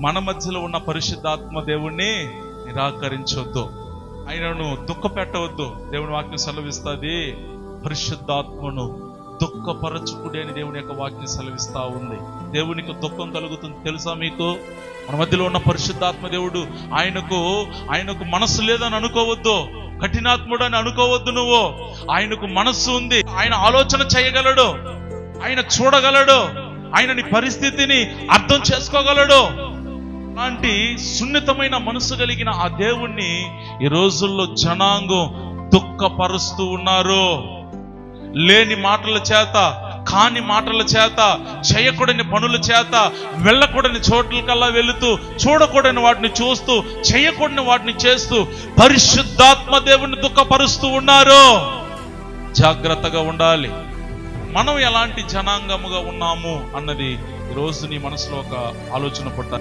మన మధ్యలో ఉన్న పరిశుద్ధాత్మ దేవుణ్ణి నిరాకరించవద్దు, ఆయనను దుఃఖ పెట్టవద్దు. దేవుని వాక్యం సెలవిస్తుంది, పరిశుద్ధాత్మను దుఃఖపరచుకుడే అని దేవుని యొక్క వాక్యం సెలవిస్తా ఉంది. దేవునికి దుఃఖం కలుగుతుంది తెలుసా మీకు? మన మధ్యలో ఉన్న పరిశుద్ధాత్మ దేవుడు ఆయనకు మనస్సు లేదని అనుకోవద్దు, కఠినాత్ముడు అని అనుకోవద్దు. నువ్వు ఆయనకు మనస్సు ఉంది, ఆయన ఆలోచన చేయగలడు, ఆయన చూడగలడు, ఆయన నీ పరిస్థితిని అర్థం చేసుకోగలడు. అలాంటి సున్నితమైన మనసు కలిగిన ఆ దేవుణ్ణి ఈ రోజుల్లో జనాంగం దుఃఖపరుస్తూ ఉన్నారు. లేని మాటల చేత, కాని మాటల చేత, చేయకూడని పనుల చేత, వెళ్ళకూడని చోట్లకల్లా వెళుతూ, చూడకూడని వాటిని చూస్తూ, చేయకూడని వాటిని చేస్తూ పరిశుద్ధాత్మ దేవుణ్ణి దుఃఖపరుస్తూ ఉన్నారు. జాగ్రత్తగా ఉండాలి. మనం ఎలాంటి జనాంగముగా ఉన్నాము అన్నది ఈరోజు నీ మనసులో ఒక ఆలోచన పుట్టాలి.